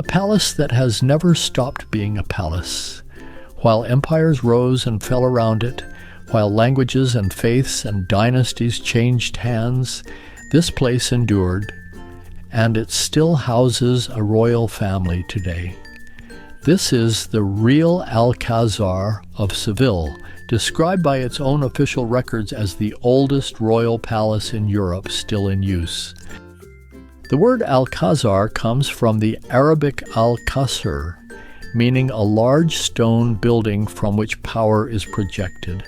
A palace that has never stopped being a palace. While empires rose and fell around it, while languages and faiths and dynasties changed hands, this place endured, and it still houses a royal family today. This is the Real Alcázar of Seville, described by its own official records as the oldest royal palace in Europe still in use. The word Alcázar comes from the Arabic al-Qasr, meaning a large stone building from which power is projected.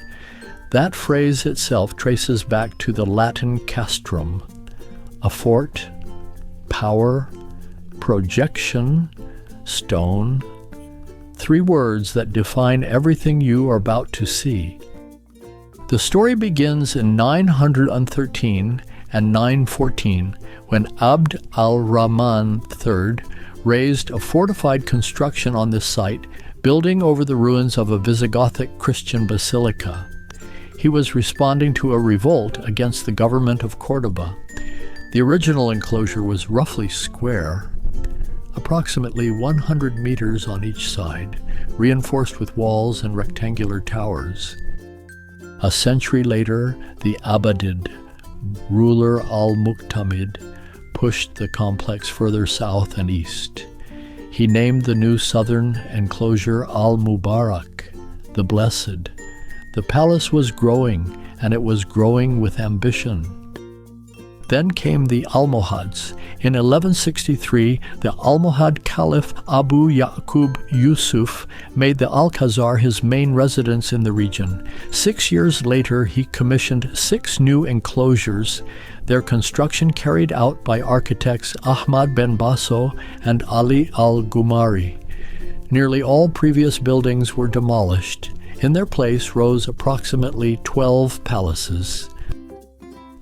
That phrase itself traces back to the Latin castrum, a fort, power, projection, stone, three words that define everything you are about to see. The story begins in 913 and 914 when Abd al-Rahman III raised a fortified construction on this site, building over the ruins of a Visigothic Christian basilica. He was responding to a revolt against the government of Córdoba. The original enclosure was roughly square, approximately 100 meters on each side, reinforced with walls and rectangular towers. A century later, the Abbadid ruler Al-Muqtamid pushed the complex further south and east. He named the new southern enclosure Al-Mubarak, the Blessed. The palace was growing, and it was growing with ambition. Then came the Almohads. In 1163, the Almohad Caliph Abu Yaqub Yusuf made the Alcázar his main residence in the region. 6 years later, he commissioned 6 new enclosures, their construction carried out by architects Ahmad ben Basso and Ali al-Gumari. Nearly all previous buildings were demolished. In their place rose approximately 12 palaces.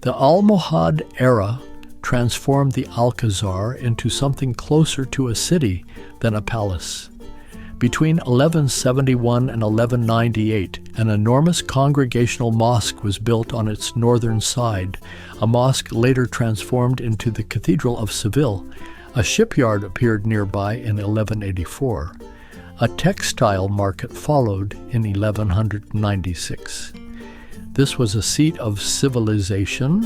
The Almohad Era transformed the Alcázar into something closer to a city than a palace. Between 1171 and 1198, an enormous congregational mosque was built on its northern side, a mosque later transformed into the Cathedral of Seville. A shipyard appeared nearby in 1184. A textile market followed in 1196. This was a seat of civilization.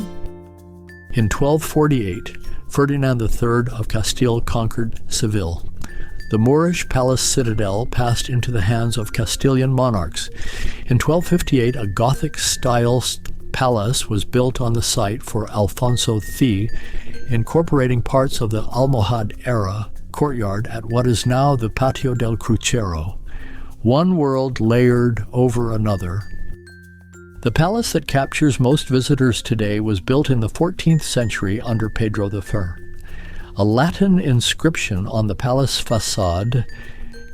In 1248, Ferdinand III of Castile conquered Seville. The Moorish palace citadel passed into the hands of Castilian monarchs. In 1258, a Gothic-style palace was built on the site for Alfonso X, incorporating parts of the Almohad Era courtyard at what is now the Patio del Crucero, one world layered over another. The palace that captures most visitors today was built in the 14th century under Pedro I. A Latin inscription on the palace facade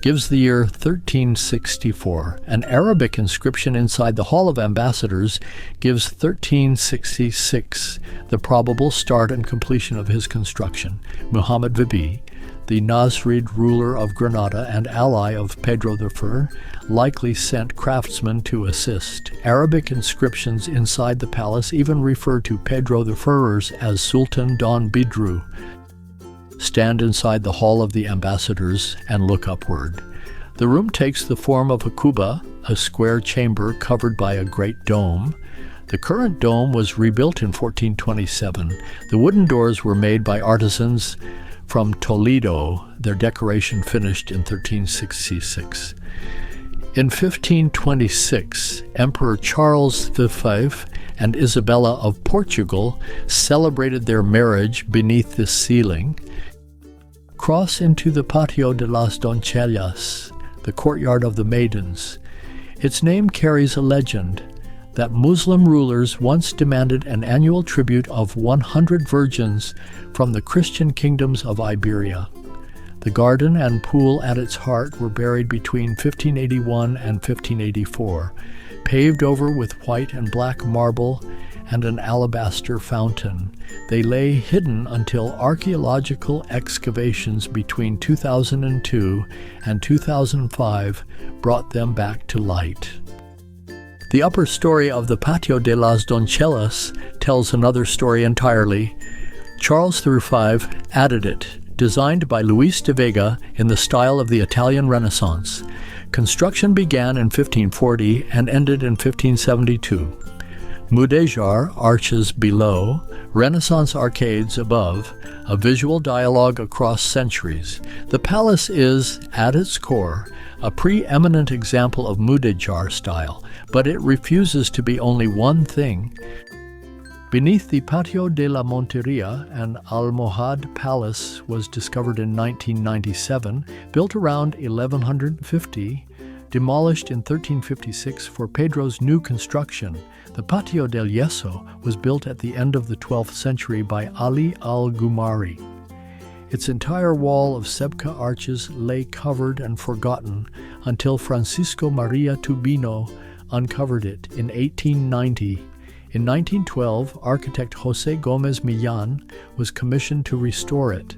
gives the year 1364. An Arabic inscription inside the Hall of Ambassadors gives 1366, the probable start and completion of his construction. Muhammad Vabi, the Nasrid ruler of Granada and ally of Pedro I, likely sent craftsmen to assist. Arabic inscriptions inside the palace even refer to Pedro I as Sultan Don Bidru. Stand inside the Hall of the Ambassadors and look upward. The room takes the form of a kuba, a square chamber covered by a great dome. The current dome was rebuilt in 1427. The wooden doors were made by artisans from Toledo, their decoration finished in 1366. In 1526, Emperor Charles V and Isabella of Portugal celebrated their marriage beneath this ceiling. Cross into the Patio de las Doncellas, the courtyard of the Maidens. Its name carries a legend that Muslim rulers once demanded an annual tribute of 100 virgins from the Christian kingdoms of Iberia. The garden and pool at its heart were buried between 1581 and 1584, paved over with white and black marble and an alabaster fountain. They lay hidden until archaeological excavations between 2002 and 2005 brought them back to light. The upper story of the Patio de las Doncellas tells another story entirely. Charles V added it designed by Luis de Vega in the style of the Italian Renaissance. Construction began in 1540 and ended in 1572. Mudéjar arches below, Renaissance arcades above, a visual dialogue across centuries. The palace is, at its core, a preeminent example of Mudéjar style, but it refuses to be only one thing. Beneath the Patio de la Monteria, an Almohad palace was discovered in 1997, built around 1150, demolished in 1356 for Pedro's new construction. The Patio del Yeso was built at the end of the 12th century by Ali al-Ghumari. Its entire wall of Sebca arches lay covered and forgotten until Francisco Maria Tubino uncovered it in 1890. In 1912, architect José Gómez Millán was commissioned to restore it.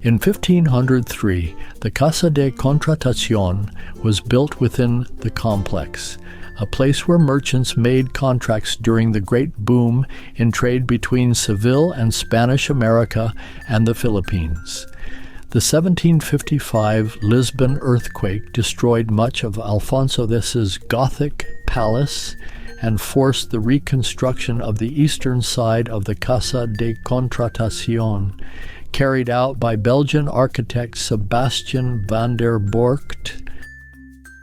In 1503, the Casa de Contratación was built within the complex, a place where merchants made contracts during the great boom in trade between Seville and Spanish America and the Philippines. The 1755 Lisbon earthquake destroyed much of Alfonso X's Gothic palace and forced the reconstruction of the eastern side of the Casa de Contratación, carried out by Belgian architect Sebastian van der Borcht.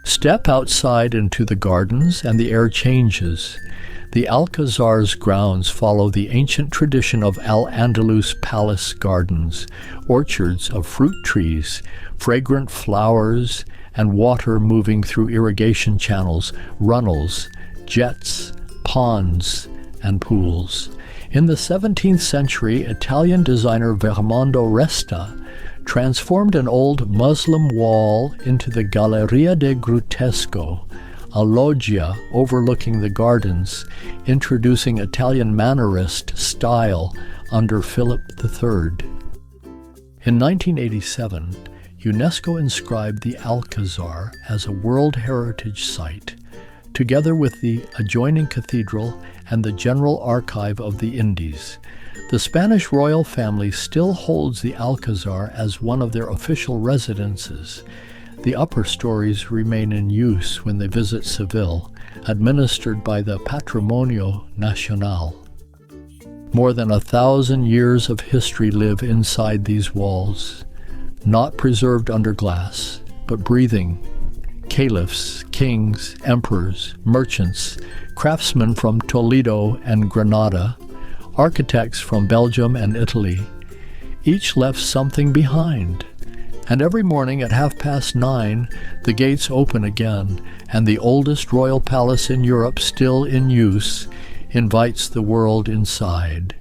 Step outside into the gardens and the air changes. The Alcázar's grounds follow the ancient tradition of Al-Andalus palace gardens, orchards of fruit trees, fragrant flowers, and water moving through irrigation channels, runnels, jets, ponds, and pools. In the 17th century, Italian designer Vermondo Resta transformed an old Muslim wall into the Galleria de Grutesco, a loggia overlooking the gardens, introducing Italian Mannerist style under Philip III. In 1987, UNESCO inscribed the Alcázar as a World Heritage Site, together with the adjoining cathedral and the General Archive of the Indies. The Spanish royal family still holds the Alcázar as one of their official residences. The upper stories remain in use when they visit Seville, administered by the Patrimonio Nacional. More than 1,000 years of history live inside these walls, not preserved under glass, but breathing. Caliphs, kings, emperors, merchants, craftsmen from Toledo and Granada, architects from Belgium and Italy, each left something behind. And every morning at 9:30, the gates open again, and the oldest royal palace in Europe still in use invites the world inside.